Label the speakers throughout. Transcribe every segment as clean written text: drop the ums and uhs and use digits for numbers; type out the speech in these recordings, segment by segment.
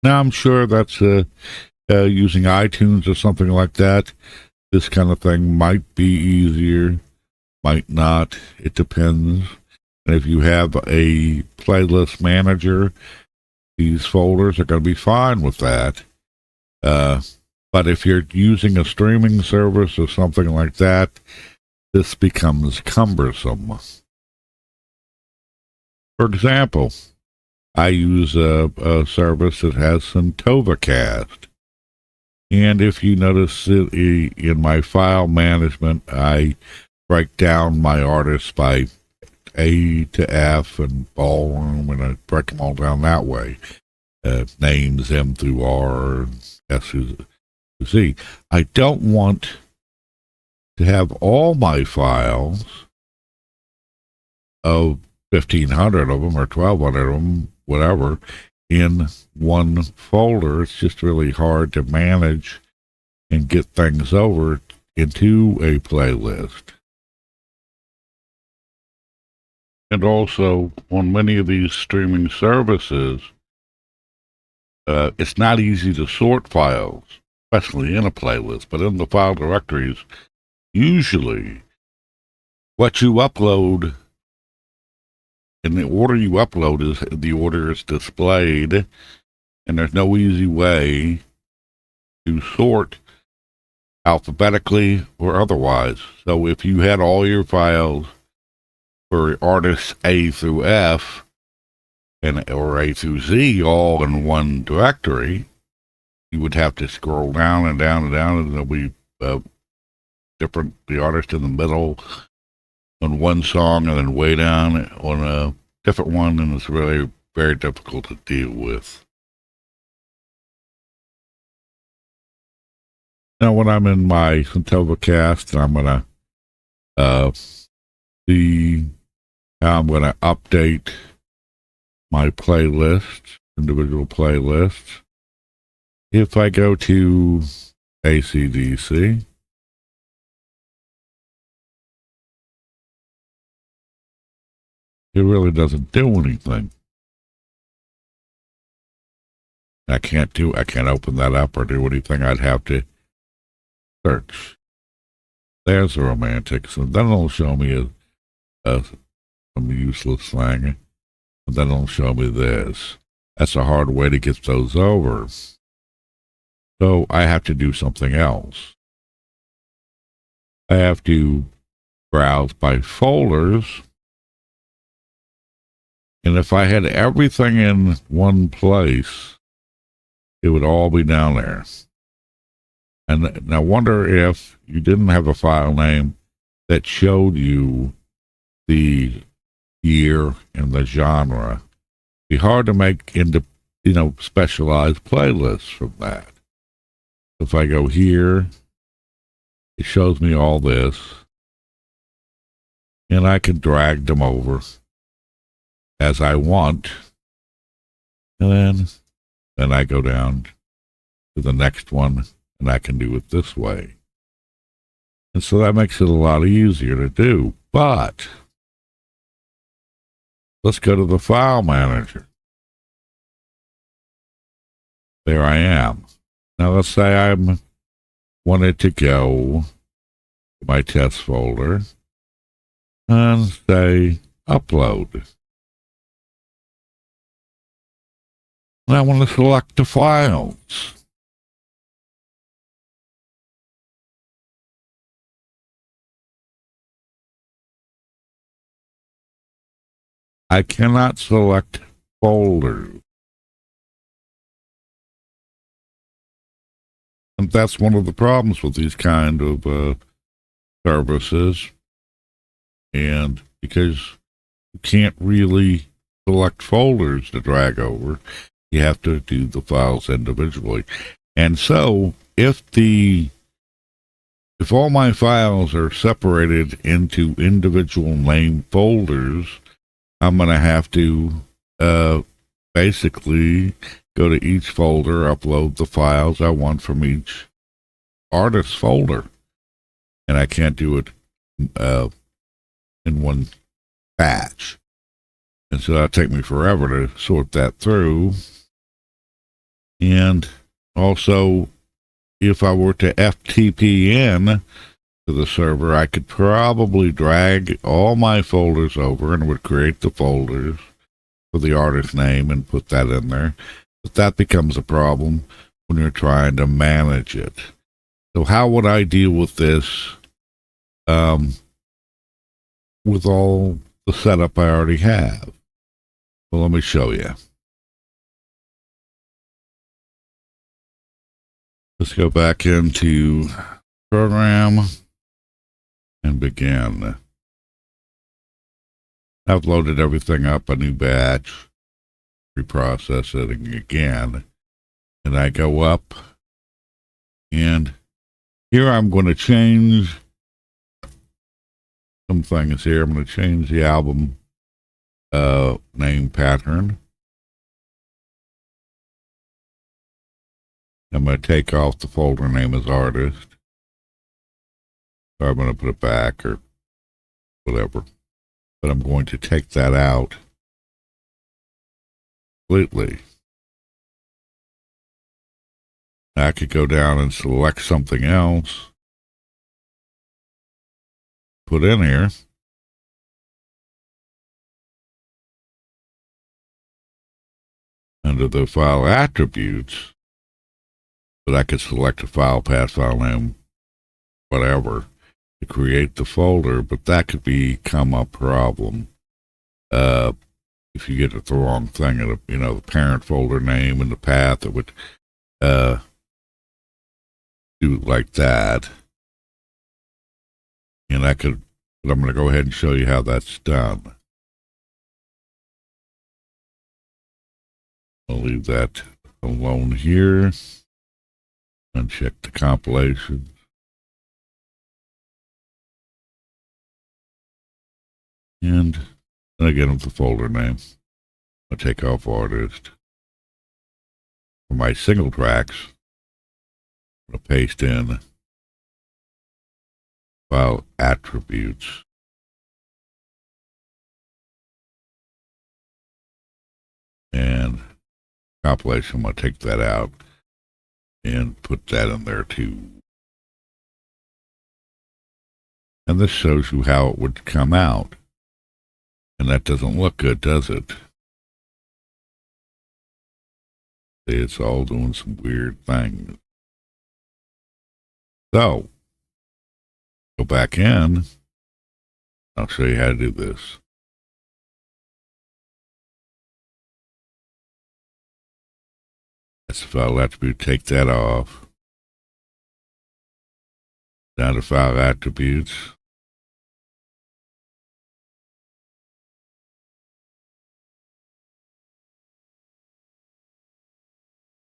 Speaker 1: Now, I'm sure that's using iTunes or something like that. This kind of thing might be easier, might not. It depends. And if you have a playlist manager, these folders are going to be fine with that. But if you're using a streaming service or something like that, this becomes cumbersome. For example, I use a service that has Centova Cast. And if you notice it, in my file management, I break down my artists by A to F and ballroom, and I break them all down that way. Names M through R and S through Z. I don't want to have all my files of 1,500 of them or 1,200 of them, whatever, in one folder. It's just really hard to manage and get things over into a playlist. And also, on many of these streaming services, it's not easy to sort files, especially in a playlist, but in the file directories, usually what you upload, in the order you upload, is the order is displayed, and there's no easy way to sort alphabetically or otherwise. So if you had all your files for artists A through F or A through Z all in one directory, you would have to scroll down and down and down, and there'll be the artist in the middle on one song, and then way down on a different one, and it's really very difficult to deal with. Now, when I'm in my Centova Cast, I'm going to see how I'm going to update my playlists, individual playlists. If I go to AC/DC, it really doesn't do anything. I can't open that up or do anything. I'd have to search. There's the romantics, and then it'll show me some useless thing, and then it'll show me this. That's a hard way to get those over. So I have to do something else. I have to browse by folders, and if I had everything in one place, it would all be down there. And I wonder if you didn't have a file name that showed you the year and the genre. It'd be hard to make into, specialized playlists from that. If I go here, it shows me all this, and I can drag them over as I want, and then I go down to the next one, and I can do it this way. And so that makes it a lot easier to do. But let's go to the file manager. There I am. Now let's say I wanted to go to my test folder and say upload. And I want to select the files. I cannot select folders. And that's one of the problems with these kind of services. And because you can't really select folders to drag over, you have to do the files individually. And so if all my files are separated into individual name folders, I'm going to have to basically go to each folder, upload the files I want from each artist folder. And I can't do it in one batch. And so that'll take me forever to sort that through. And also, if I were to FTP to the server, I could probably drag all my folders over and would create the folders for the artist name and put that in there. But that becomes a problem when you're trying to manage it. So how would I deal with this with all the setup I already have? Well, let me show you. Let's go back into program and begin. I've loaded everything up, a new batch, reprocess it again, and I go up, and here I'm going to change some things here. I'm going to change the album name pattern. I'm going to take off the folder name as artist. Or I'm going to put it back or whatever. But I'm going to take that out completely. I could go down and select something else, put in here. Under the file attributes, but I could select a file path, file name, whatever, to create the folder, but that could become a problem. If you get it the wrong thing, the parent folder name and the path, it would do it like that. And but I'm going to go ahead and show you how that's done. I'll leave that alone here. Uncheck the compilation. And then again with the folder name. I'll take off artist. For my single tracks, I'm going to paste in file attributes. And compilation, I'm going to take that out and put that in there too. And this shows you how it would come out. And that doesn't look good, does it? It's all doing some weird things. So, go back in. I'll show you how to do this. That's the file attribute. Take that off. Down to file attributes.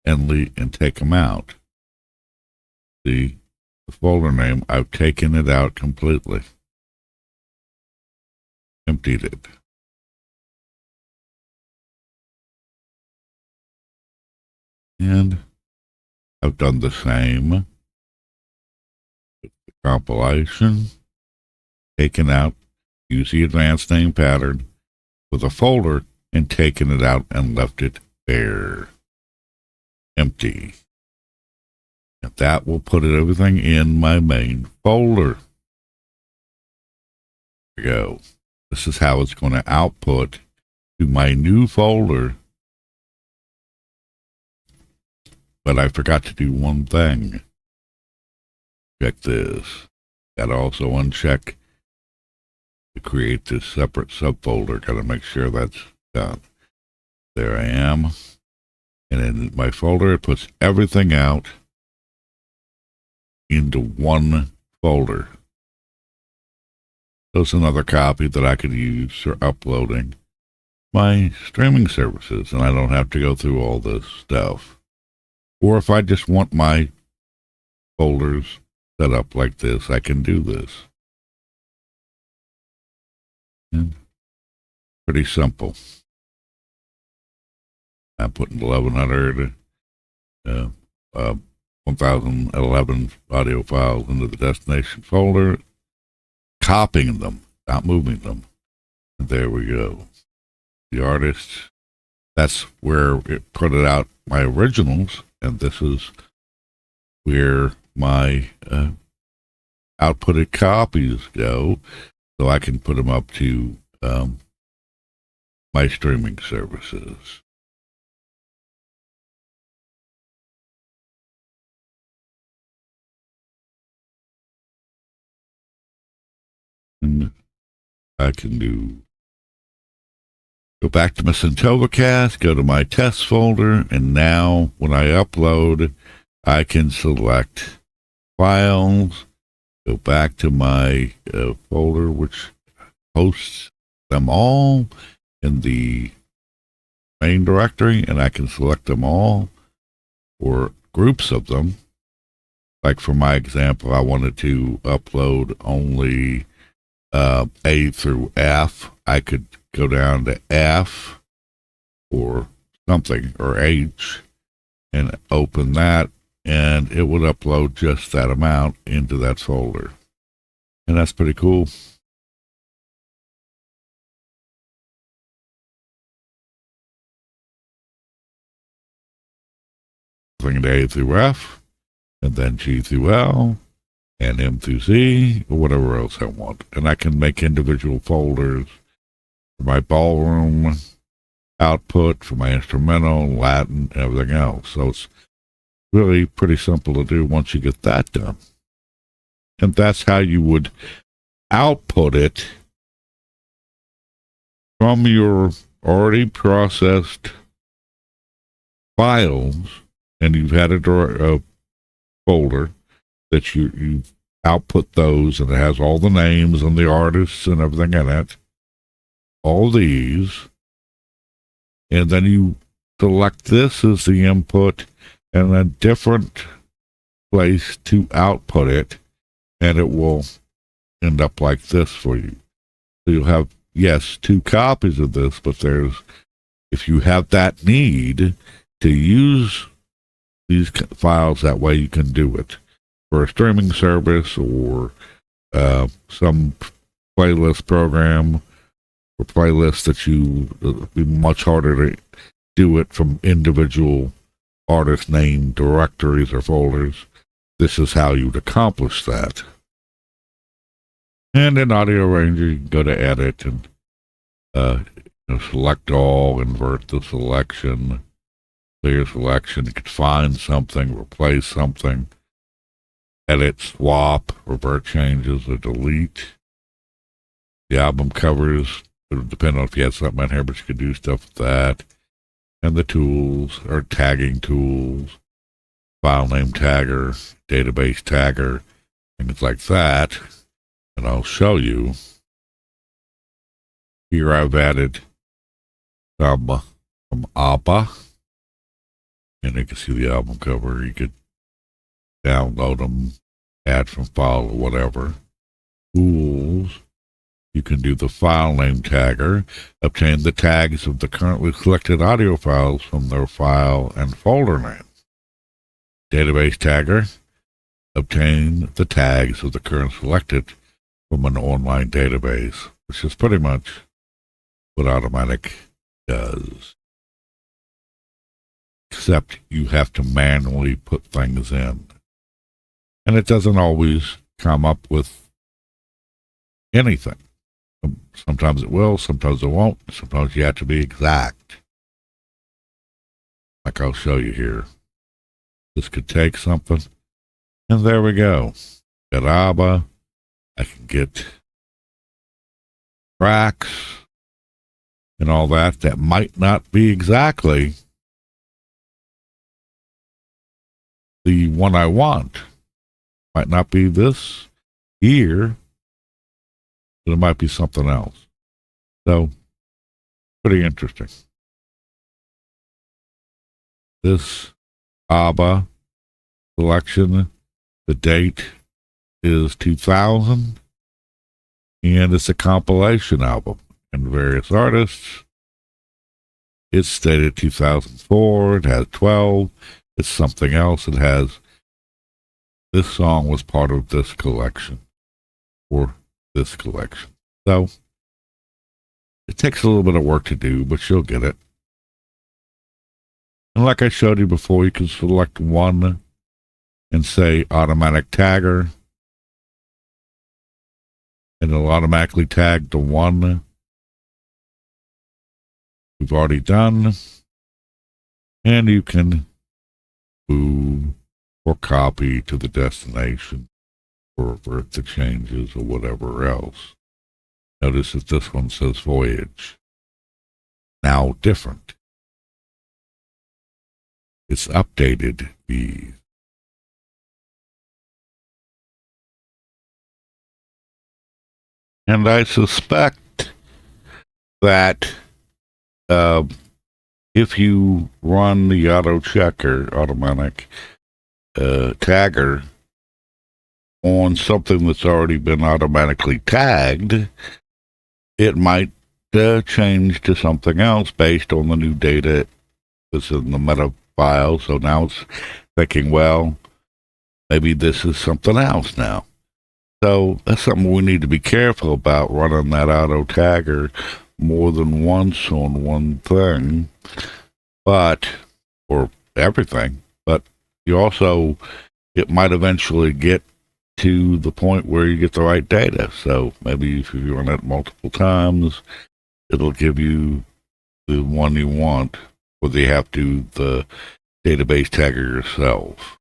Speaker 1: And take them out. See, the folder name, I've taken it out completely. Emptied it. And I've done the same with the compilation. Taken out, use the advanced name pattern with a folder and taken it out and left it bare. Empty. And that will put everything in my main folder. There we go. This is how it's going to output to my new folder. But I forgot to do one thing. Check this. Got to also uncheck to create this separate subfolder. Got to make sure that's done. There I am. And in my folder, it puts everything out into one folder. So it's another copy that I could use for uploading my streaming services, and I don't have to go through all this stuff. Or if I just want my folders set up like this, I can do this. And pretty simple. I'm putting 1011 audio files into the destination folder, copying them, not moving them. And there we go. The artist that's where it printed out my originals, and this is where my outputted copies go, so I can put them up to my streaming services. And I can go back to my Centova Cast, go to my test folder, and now when I upload, I can select files, go back to my folder, which hosts them all in the main directory, and I can select them all or groups of them. Like for my example, I wanted to upload only A through F. I could go down to F or something, or H, and open that, and it would upload just that amount into that folder. And that's pretty cool. Bring it A through F, and then G through L, and M through Z, or whatever else I want. And I can make individual folders for my ballroom output, for my instrumental, Latin, and everything else. So it's really pretty simple to do once you get that done. And that's how you would output it from your already processed files, and you've had a folder that you output those, and it has all the names and the artists and everything in it, all these, and then you select this as the input and a different place to output it, and it will end up like this for you. So you'll have, yes, 2 copies of this, but if you have that need to use these files that way, you can do it for a streaming service or some playlist program or playlist that it'd be much harder to do it from individual artist name directories or folders. This is how you'd accomplish that. And in AudioRanger, you can go to edit and select all, invert the selection, clear selection. You could find something, replace something, edit, swap, revert changes, or delete. The album covers, it would depend on if you had something in here, but you could do stuff with that. And the tools are tagging tools, file name tagger, database tagger, things like that. And I'll show you. Here I've added some from ABBA. And you can see the album cover. You could download them, add from file or whatever. Tools. You can do the file name tagger, obtain the tags of the currently selected audio files from their file and folder name. Database tagger, obtain the tags of the current selected from an online database, which is pretty much what Automatic does. Except you have to manually put things in. And it doesn't always come up with anything. Sometimes it will, sometimes it won't. Sometimes you have to be exact. Like I'll show you here. This could take something. And there we go. Got ABBA. I can get tracks and all that. That might not be exactly the one I want. Might not be this here. But it might be something else. So, pretty interesting. This ABBA selection, the date is 2000, and it's a compilation album and various artists. It's stated 2004, it has 12, it's something else, it has, this song was part of this collection, or this collection. So, it takes a little bit of work to do, but you'll get it. And like I showed you before, you can select one and say automatic tagger, and it'll automatically tag the one we've already done. And you can move or copy to the destination or revert the changes or whatever else. Notice that this one says voyage. Now different. It's updated these. And I suspect that if you run the auto checker, automatic tagger, on something that's already been automatically tagged, it might change to something else based on the new data that's in the meta file. So now it's thinking, well, maybe this is something else now. So that's something we need to be careful about, running that auto tagger more than once on one thing, or everything. But you also, it might eventually get to the point where you get the right data. So maybe if you run it multiple times, it'll give you the one you want, or you have to do the database tagger yourself.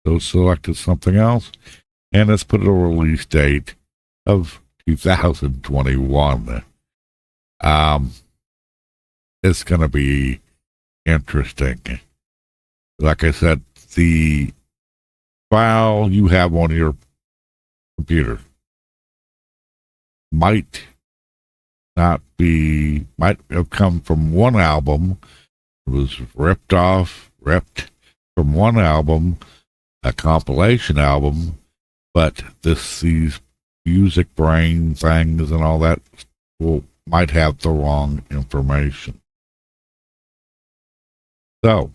Speaker 1: So selected something else, and let's put a release date of 2021. It's going to be interesting. Like I said, the file you have on your computer might have come from one album. It was ripped from one album, a compilation album, but these music brain things and all that might have the wrong information. So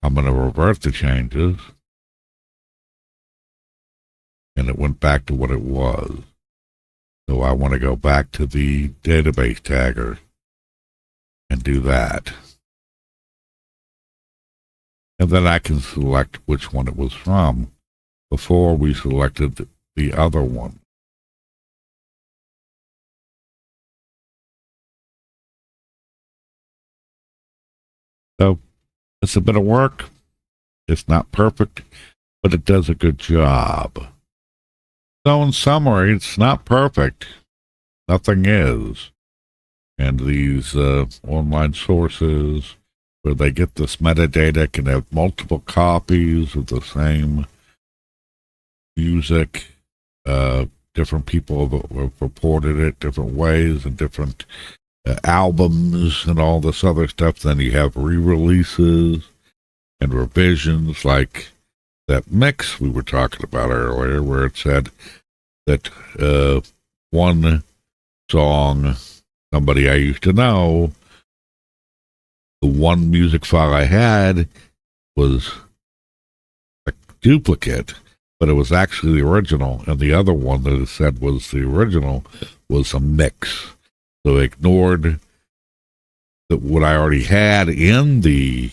Speaker 1: I'm going to revert the changes, and it went back to what it was. So I want to go back to the database tagger and do that. And then I can select which one it was from. Before we selected the other one. So it's a bit of work. It's not perfect, but it does a good job. So in summary, it's not perfect. Nothing is. And these online sources where they get this metadata can have multiple copies of the same music. Different people have reported it different ways and different albums and all this other stuff. Then you have re-releases and revisions, like that mix we were talking about earlier, where it said that one song, somebody I used to know, the one music file I had was a duplicate, but it was actually the original, and the other one that it said was the original was a mix. So it ignored what I already had in the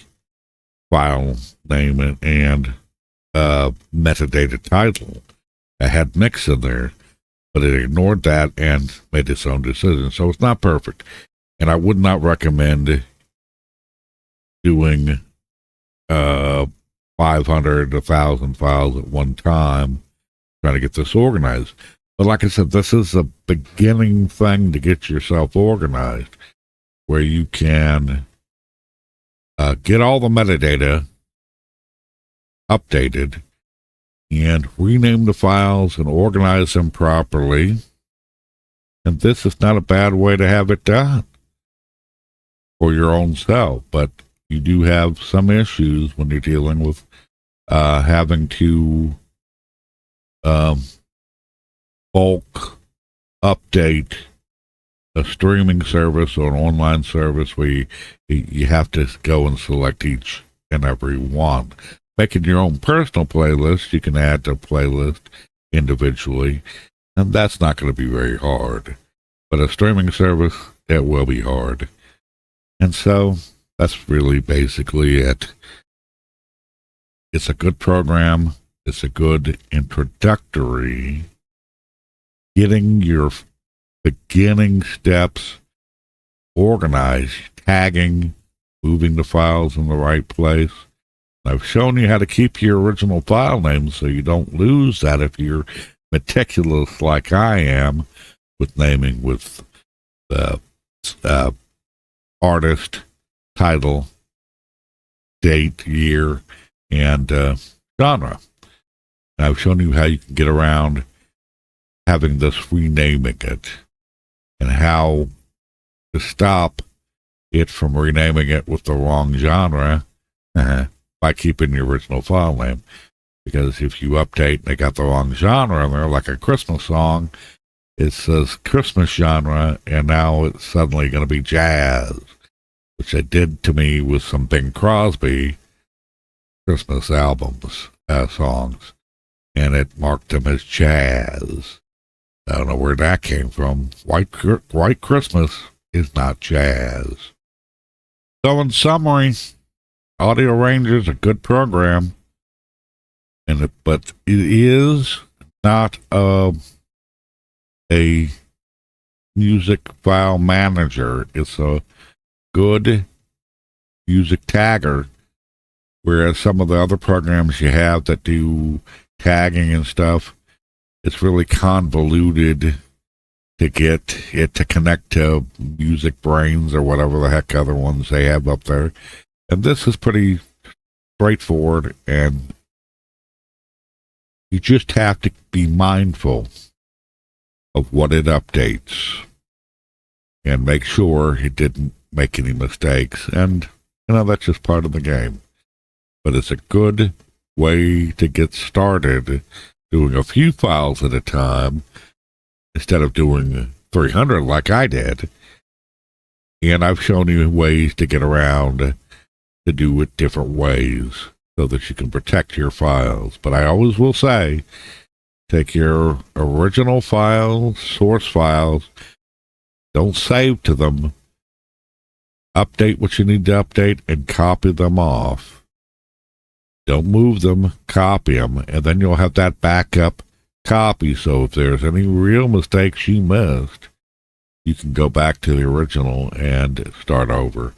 Speaker 1: file name and metadata title. I had mix in there, but it ignored that and made its own decision. So it's not perfect, and I would not recommend doing 500, 1,000 files at one time, trying to get this organized. But like I said, this is a beginning thing to get yourself organized, where you can get all the metadata updated and rename the files and organize them properly. And this is not a bad way to have it done for your own self, but you do have some issues when you're dealing with having to bulk update a streaming service or an online service where you have to go and select each and every one. Making your own personal playlist, you can add to a playlist individually. And that's not going to be very hard. But a streaming service, it will be hard. And so that's really basically it. It's a good program. It's a good introductory, getting your beginning steps organized, tagging, moving the files in the right place. I've shown you how to keep your original file name so you don't lose that if you're meticulous like I am with naming with the artist, title, date, year, and genre. And I've shown you how you can get around having this renaming it and how to stop it from renaming it with the wrong genre by keeping the original file name. Because if you update and they got the wrong genre in there, like a Christmas song, it says Christmas genre, and now it's suddenly going to be jazz, which they did to me with some Bing Crosby Christmas albums, songs, and it marked them as jazz. I don't know where that came from. White Christmas is not jazz. So in summary, AudioRanger is a good program, but it is not a music file manager. It's a good music tagger, whereas some of the other programs you have that do tagging and stuff, it's really convoluted to get it to connect to Music Brains or whatever the heck other ones they have up there. And this is pretty straightforward, and you just have to be mindful of what it updates and make sure it didn't make any mistakes. And, that's just part of the game. But it's a good way to get started doing a few files at a time instead of doing 300 like I did. And I've shown you ways to get around to do it different ways so that you can protect your files. But I always will say, take your original files, source files, don't save to them, update what you need to update, and copy them off. Don't move them, copy them, and then you'll have that backup copy, so if there's any real mistakes you missed, you can go back to the original and start over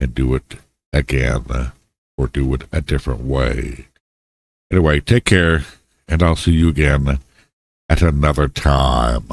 Speaker 1: and do it again, or do it a different way. Anyway, take care, and I'll see you again at another time.